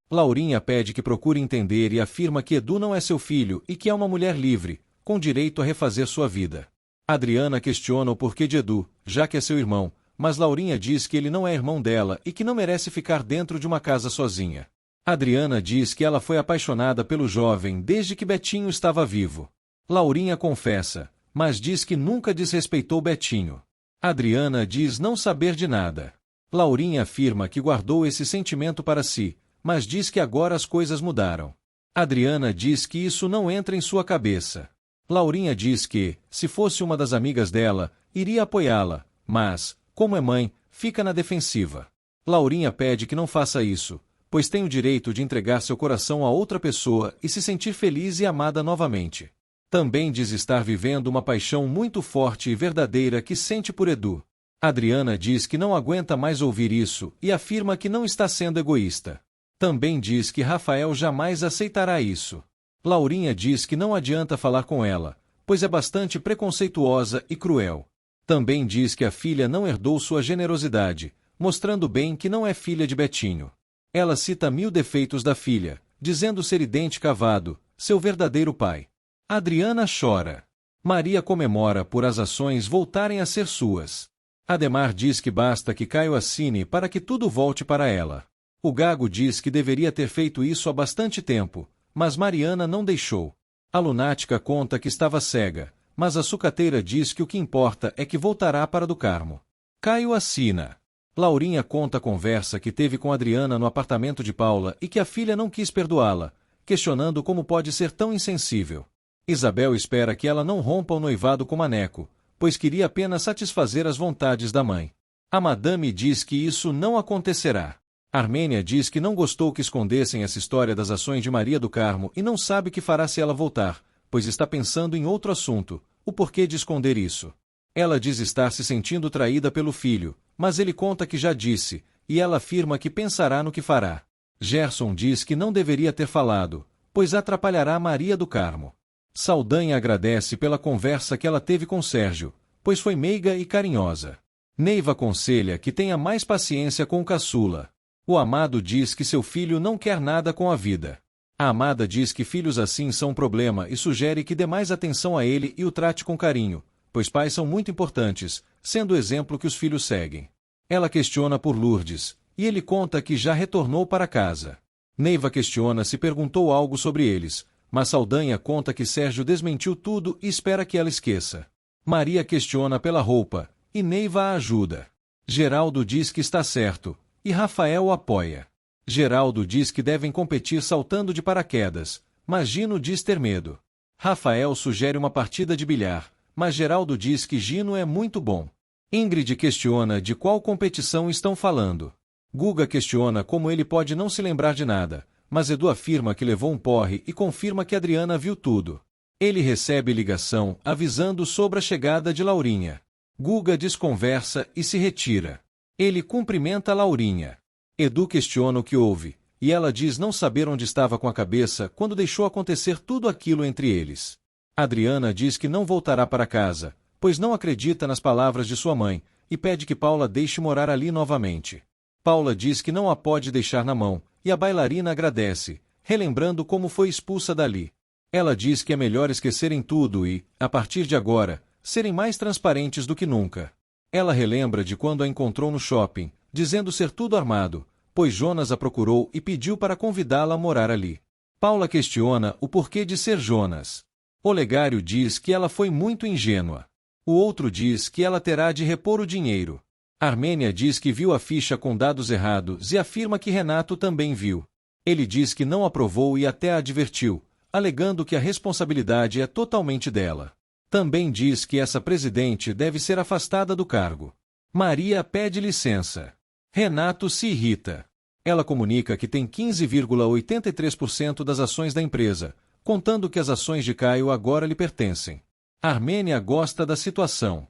Laurinha pede que procure entender e afirma que Edu não é seu filho e que é uma mulher livre, com direito a refazer sua vida. Adriana questiona o porquê de Edu, já que é seu irmão, mas Laurinha diz que ele não é irmão dela e que não merece ficar dentro de uma casa sozinha. Adriana diz que ela foi apaixonada pelo jovem desde que Betinho estava vivo. Laurinha confessa, mas diz que nunca desrespeitou Betinho. Adriana diz não saber de nada. Laurinha afirma que guardou esse sentimento para si, mas diz que agora as coisas mudaram. Adriana diz que isso não entra em sua cabeça. Laurinha diz que, se fosse uma das amigas dela, iria apoiá-la, mas, como é mãe, fica na defensiva. Laurinha pede que não faça isso, pois tem o direito de entregar seu coração a outra pessoa e se sentir feliz e amada novamente. Também diz estar vivendo uma paixão muito forte e verdadeira que sente por Edu. Adriana diz que não aguenta mais ouvir isso e afirma que não está sendo egoísta. Também diz que Rafael jamais aceitará isso. Laurinha diz que não adianta falar com ela, pois é bastante preconceituosa e cruel. Também diz que a filha não herdou sua generosidade, mostrando bem que não é filha de Betinho. Ela cita 1000 defeitos da filha, dizendo ser idêntica a Vado, seu verdadeiro pai. Adriana chora. Maria comemora por as ações voltarem a ser suas. Ademar diz que basta que Caio assine para que tudo volte para ela. O Gago diz que deveria ter feito isso há bastante tempo, mas Mariana não deixou. A lunática conta que estava cega, mas a sucateira diz que o que importa é que voltará para do Carmo. Caio assina. Laurinha conta a conversa que teve com Adriana no apartamento de Paula e que a filha não quis perdoá-la, questionando como pode ser tão insensível. Isabel espera que ela não rompa o noivado com Maneco, pois queria apenas satisfazer as vontades da mãe. A madame diz que isso não acontecerá. Armênia diz que não gostou que escondessem essa história das ações de Maria do Carmo e não sabe o que fará se ela voltar, pois está pensando em outro assunto, o porquê de esconder isso. Ela diz estar se sentindo traída pelo filho, mas ele conta que já disse, e ela afirma que pensará no que fará. Gerson diz que não deveria ter falado, pois atrapalhará Maria do Carmo. Saldanha agradece pela conversa que ela teve com Sérgio, pois foi meiga e carinhosa. Neiva aconselha que tenha mais paciência com o caçula. O Amado diz que seu filho não quer nada com a vida. A Amada diz que filhos assim são um problema e sugere que dê mais atenção a ele e o trate com carinho, pois pais são muito importantes, sendo o exemplo que os filhos seguem. Ela questiona por Lourdes, e ele conta que já retornou para casa. Neiva questiona se perguntou algo sobre eles, mas Saldanha conta que Sérgio desmentiu tudo e espera que ela esqueça. Maria questiona pela roupa, e Neiva a ajuda. Geraldo diz que está certo, e Rafael o apoia. Geraldo diz que devem competir saltando de paraquedas, mas Gino diz ter medo. Rafael sugere uma partida de bilhar, mas Geraldo diz que Gino é muito bom. Ingrid questiona de qual competição estão falando. Guga questiona como ele pode não se lembrar de nada, mas Edu afirma que levou um porre e confirma que Adriana viu tudo. Ele recebe ligação avisando sobre a chegada de Laurinha. Guga desconversa e se retira. Ele cumprimenta Laurinha. Edu questiona o que houve, e ela diz não saber onde estava com a cabeça quando deixou acontecer tudo aquilo entre eles. Adriana diz que não voltará para casa, pois não acredita nas palavras de sua mãe, e pede que Paula deixe morar ali novamente. Paula diz que não a pode deixar na mão, e a bailarina agradece, relembrando como foi expulsa dali. Ela diz que é melhor esquecerem tudo e, a partir de agora, serem mais transparentes do que nunca. Ela relembra de quando a encontrou no shopping, dizendo ser tudo armado, pois Jonas a procurou e pediu para convidá-la a morar ali. Paula questiona o porquê de ser Jonas. Olegário diz que ela foi muito ingênua. O outro diz que ela terá de repor o dinheiro. Armênia diz que viu a ficha com dados errados e afirma que Renato também viu. Ele diz que não aprovou e até a advertiu, alegando que a responsabilidade é totalmente dela. Também diz que essa presidente deve ser afastada do cargo. Maria pede licença. Renato se irrita. Ela comunica que tem 15,83% das ações da empresa, contando que as ações de Caio agora lhe pertencem. Armênia gosta da situação.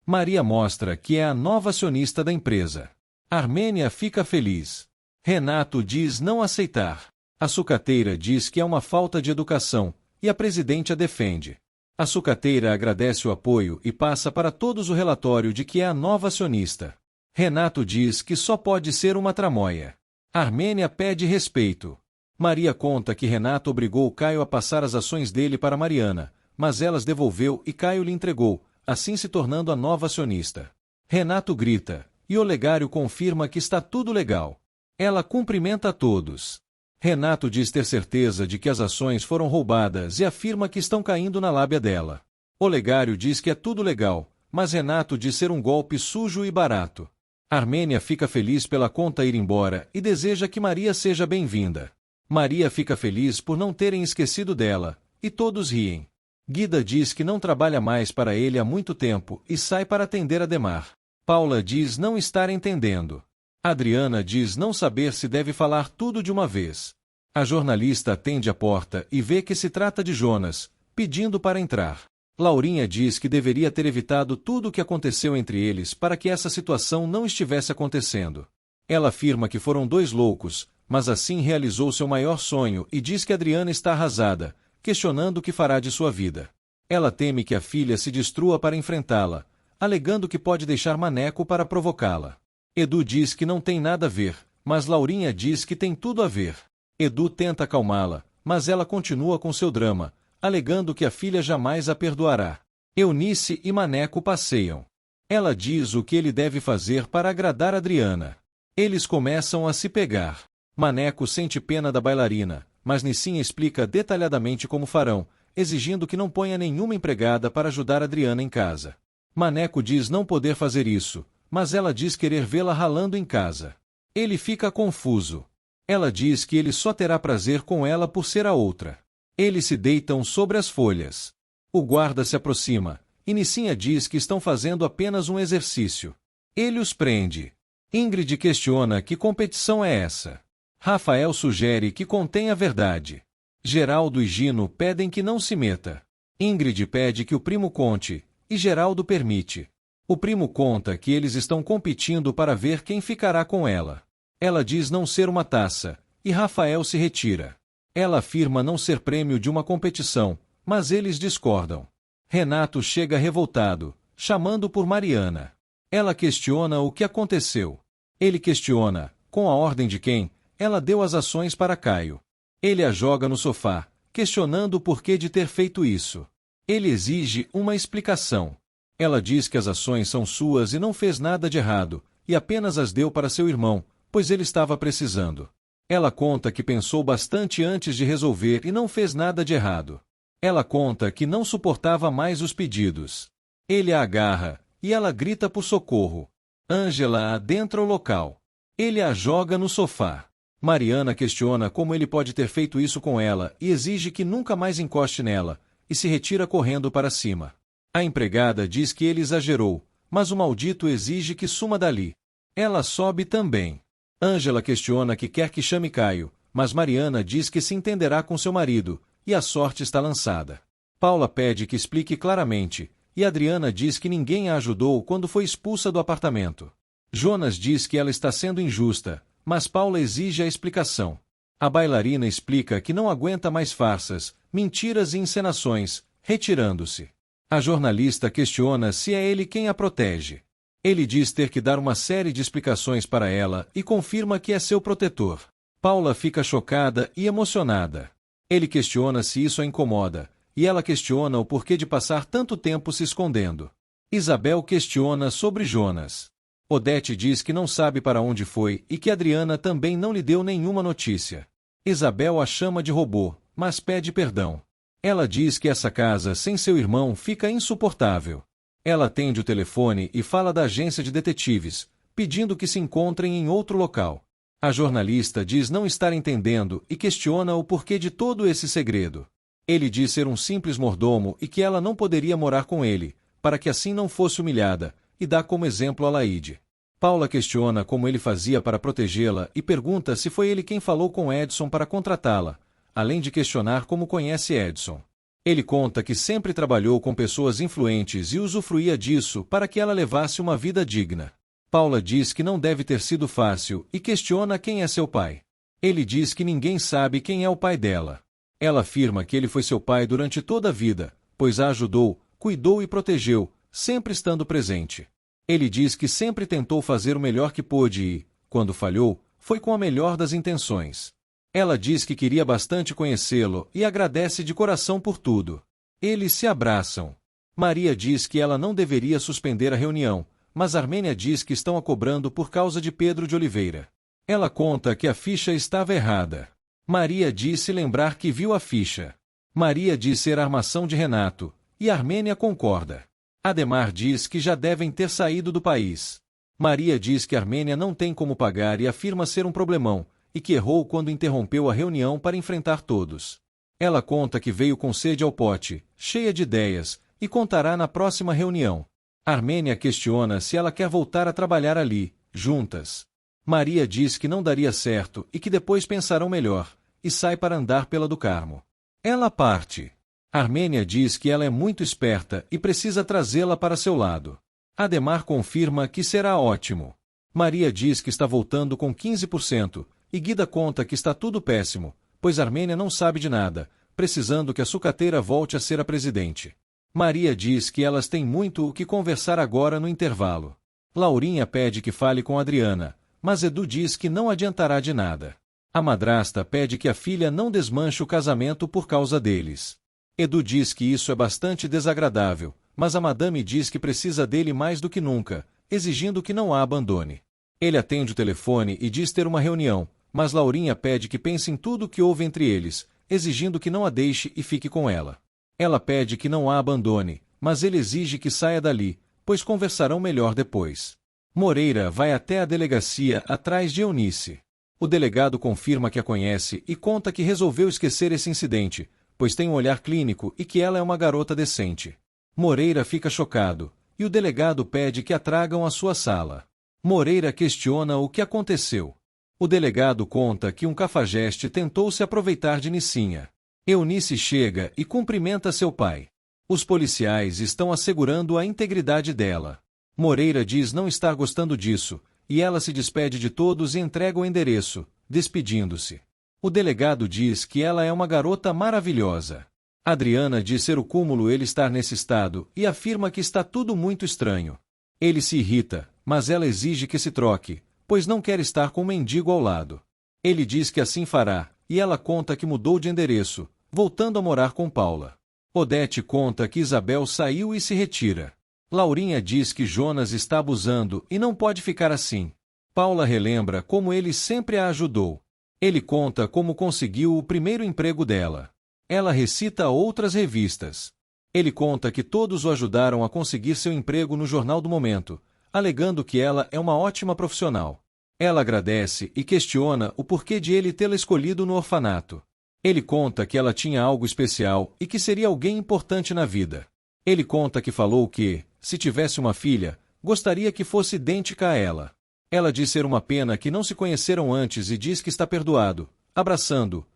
Maria mostra que é a nova acionista da empresa. Armênia fica feliz. Renato diz não aceitar. A sucateira diz que é uma falta de educação, e a presidente a defende. A sucateira agradece o apoio e passa para todos o relatório de que é a nova acionista. Renato diz que só pode ser uma tramóia. Armênia pede respeito. Maria conta que Renato obrigou Caio a passar as ações dele para Mariana, mas elas devolveu e Caio lhe entregou, assim se tornando a nova acionista. Renato grita, e Olegário confirma que está tudo legal. Ela cumprimenta a todos. Renato diz ter certeza de que as ações foram roubadas e afirma que estão caindo na lábia dela. Olegário diz que é tudo legal, mas Renato diz ser um golpe sujo e barato. Armênia fica feliz pela conta ir embora e deseja que Maria seja bem-vinda. Maria fica feliz por não terem esquecido dela, e todos riem. Guida diz que não trabalha mais para ele há muito tempo e sai para atender Ademar. Paula diz não estar entendendo. Adriana diz não saber se deve falar tudo de uma vez. A jornalista atende a porta e vê que se trata de Jonas, pedindo para entrar. Laurinha diz que deveria ter evitado tudo o que aconteceu entre eles para que essa situação não estivesse acontecendo. Ela afirma que foram dois loucos, mas assim realizou seu maior sonho e diz que Adriana está arrasada, questionando o que fará de sua vida. Ela teme que a filha se destrua para enfrentá-la, alegando que pode deixar Maneco para provocá-la. Edu diz que não tem nada a ver, mas Laurinha diz que tem tudo a ver. Edu tenta acalmá-la, mas ela continua com seu drama, alegando que a filha jamais a perdoará. Eunice e Maneco passeiam. Ela diz o que ele deve fazer para agradar Adriana. Eles começam a se pegar. Maneco sente pena da bailarina, mas Nissin explica detalhadamente como farão, exigindo que não ponha nenhuma empregada para ajudar Adriana em casa. Maneco diz não poder fazer isso, mas ela diz querer vê-la ralando em casa. Ele fica confuso. Ela diz que ele só terá prazer com ela por ser a outra. Eles se deitam sobre as folhas. O guarda se aproxima, e Nissinha diz que estão fazendo apenas um exercício. Ele os prende. Ingrid questiona que competição é essa. Rafael sugere que contém a verdade. Geraldo e Gino pedem que não se meta. Ingrid pede que o primo conte, e Geraldo permite. O primo conta que eles estão competindo para ver quem ficará com ela. Ela diz não ser uma taça, e Rafael se retira. Ela afirma não ser prêmio de uma competição, mas eles discordam. Renato chega revoltado, chamando por Mariana. Ela questiona o que aconteceu. Ele questiona, com a ordem de quem, ela deu as ações para Caio. Ele a joga no sofá, questionando o porquê de ter feito isso. Ele exige uma explicação. Ela diz que as ações são suas e não fez nada de errado, e apenas as deu para seu irmão, pois ele estava precisando. Ela conta que pensou bastante antes de resolver e não fez nada de errado. Ela conta que não suportava mais os pedidos. Ele a agarra, e ela grita por socorro. Ângela adentra o local. Ele a joga no sofá. Mariana questiona como ele pode ter feito isso com ela e exige que nunca mais encoste nela, e se retira correndo para cima. A empregada diz que ele exagerou, mas o maldito exige que suma dali. Ela sobe também. Ângela questiona que quer que chame Caio, mas Mariana diz que se entenderá com seu marido, e a sorte está lançada. Paula pede que explique claramente, e Adriana diz que ninguém a ajudou quando foi expulsa do apartamento. Jonas diz que ela está sendo injusta, mas Paula exige a explicação. A bailarina explica que não aguenta mais farsas, mentiras e encenações, retirando-se. A jornalista questiona se é ele quem a protege. Ele diz ter que dar uma série de explicações para ela e confirma que é seu protetor. Paula fica chocada e emocionada. Ele questiona se isso a incomoda, e ela questiona o porquê de passar tanto tempo se escondendo. Isabel questiona sobre Jonas. Odete diz que não sabe para onde foi e que Adriana também não lhe deu nenhuma notícia. Isabel a chama de robô, mas pede perdão. Ela diz que essa casa sem seu irmão fica insuportável. Ela atende o telefone e fala da agência de detetives, pedindo que se encontrem em outro local. A jornalista diz não estar entendendo e questiona o porquê de todo esse segredo. Ele diz ser um simples mordomo e que ela não poderia morar com ele, para que assim não fosse humilhada, e dá como exemplo a Laíde. Paula questiona como ele fazia para protegê-la e pergunta se foi ele quem falou com Edson para contratá-la, além de questionar como conhece Edson. Ele conta que sempre trabalhou com pessoas influentes e usufruía disso para que ela levasse uma vida digna. Paula diz que não deve ter sido fácil e questiona quem é seu pai. Ele diz que ninguém sabe quem é o pai dela. Ela afirma que ele foi seu pai durante toda a vida, pois a ajudou, cuidou e protegeu, sempre estando presente. Ele diz que sempre tentou fazer o melhor que pôde e, quando falhou, foi com a melhor das intenções. Ela diz que queria bastante conhecê-lo e agradece de coração por tudo. Eles se abraçam. Maria diz que ela não deveria suspender a reunião, mas Armênia diz que estão a cobrando por causa de Pedro de Oliveira. Ela conta que a ficha estava errada. Maria diz se lembrar que viu a ficha. Maria diz ser armação de Renato, e Armênia concorda. Ademar diz que já devem ter saído do país. Maria diz que Armênia não tem como pagar e afirma ser um problemão, e que errou quando interrompeu a reunião para enfrentar todos. Ela conta que veio com sede ao pote, cheia de ideias, e contará na próxima reunião. Armênia questiona se ela quer voltar a trabalhar ali, juntas. Maria diz que não daria certo e que depois pensarão melhor, e sai para andar pela do Carmo. Ela parte. Armênia diz que ela é muito esperta e precisa trazê-la para seu lado. Ademar confirma que será ótimo. Maria diz que está voltando com 15%, e Guida conta que está tudo péssimo, pois Armênia não sabe de nada, precisando que a sucateira volte a ser a presidente. Maria diz que elas têm muito o que conversar agora no intervalo. Laurinha pede que fale com Adriana, mas Edu diz que não adiantará de nada. A madrasta pede que a filha não desmanche o casamento por causa deles. Edu diz que isso é bastante desagradável, mas a madame diz que precisa dele mais do que nunca, exigindo que não a abandone. Ele atende o telefone e diz ter uma reunião, mas Laurinha pede que pense em tudo o que houve entre eles, exigindo que não a deixe e fique com ela. Ela pede que não a abandone, mas ele exige que saia dali, pois conversarão melhor depois. Moreira vai até a delegacia atrás de Eunice. O delegado confirma que a conhece e conta que resolveu esquecer esse incidente, pois tem um olhar clínico e que ela é uma garota decente. Moreira fica chocado, e o delegado pede que a tragam à sua sala. Moreira questiona o que aconteceu. O delegado conta que um cafajeste tentou se aproveitar de Nicinha. Eunice chega e cumprimenta seu pai. Os policiais estão assegurando a integridade dela. Moreira diz não estar gostando disso, e ela se despede de todos e entrega o endereço, despedindo-se. O delegado diz que ela é uma garota maravilhosa. Adriana diz ser o cúmulo ele estar nesse estado e afirma que está tudo muito estranho. Ele se irrita, mas ela exige que se troque, pois não quer estar com um mendigo ao lado. Ele diz que assim fará, e ela conta que mudou de endereço, voltando a morar com Paula. Odete conta que Isabel saiu e se retira. Laurinha diz que Jonas está abusando e não pode ficar assim. Paula relembra como ele sempre a ajudou. Ele conta como conseguiu o primeiro emprego dela. Ela recita outras revistas. Ele conta que todos o ajudaram a conseguir seu emprego no Jornal do Momento, alegando que ela é uma ótima profissional. Ela agradece e questiona o porquê de ele tê-la escolhido no orfanato. Ele conta que ela tinha algo especial e que seria alguém importante na vida. Ele conta que falou que, se tivesse uma filha, gostaria que fosse idêntica a ela. Ela diz ser uma pena que não se conheceram antes e diz que está perdoado, abraçando.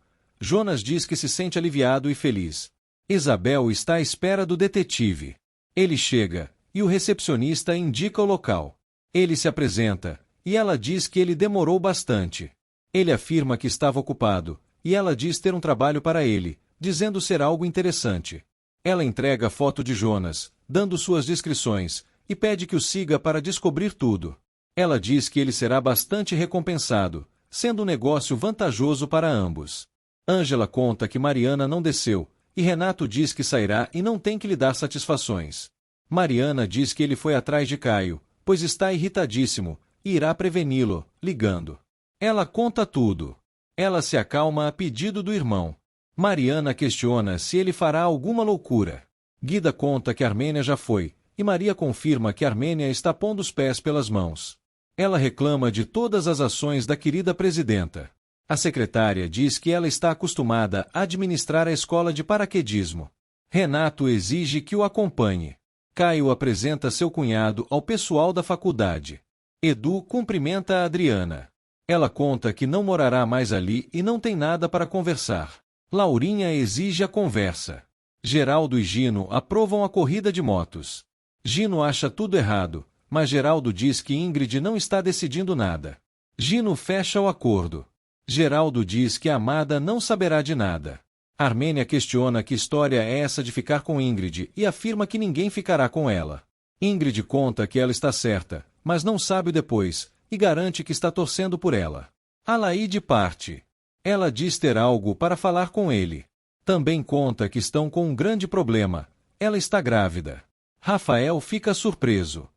Jonas diz que se sente aliviado e feliz. Isabel está à espera do detetive. Ele chega, e o recepcionista indica o local. Ele se apresenta, e ela diz que ele demorou bastante. Ele afirma que estava ocupado, e ela diz ter um trabalho para ele, dizendo ser algo interessante. Ela entrega a foto de Jonas, dando suas descrições, e pede que o siga para descobrir tudo. Ela diz que ele será bastante recompensado, sendo um negócio vantajoso para ambos. Ângela conta que Mariana não desceu, e Renato diz que sairá e não tem que lhe dar satisfações. Mariana diz que ele foi atrás de Caio, pois está irritadíssimo, e irá preveni-lo, ligando. Ela conta tudo. Ela se acalma a pedido do irmão. Mariana questiona se ele fará alguma loucura. Guida conta que Armênia já foi, e Maria confirma que Armênia está pondo os pés pelas mãos. Ela reclama de todas as ações da querida presidenta. A secretária diz que ela está acostumada a administrar a escola de paraquedismo. Renato exige que o acompanhe. Caio apresenta seu cunhado ao pessoal da faculdade. Edu cumprimenta a Adriana. Ela conta que não morará mais ali e não tem nada para conversar. Laurinha exige a conversa. Geraldo e Gino aprovam a corrida de motos. Gino acha tudo errado, mas Geraldo diz que Ingrid não está decidindo nada. Gino fecha o acordo. Geraldo diz que a amada não saberá de nada. Armênia questiona que história é essa de ficar com Ingrid e afirma que ninguém ficará com ela. Ingrid conta que ela está certa, mas não sabe o depois, e garante que está torcendo por ela. Alaide parte. Ela diz ter algo para falar com ele. Também conta que estão com um grande problema. Ela está grávida. Rafael fica surpreso.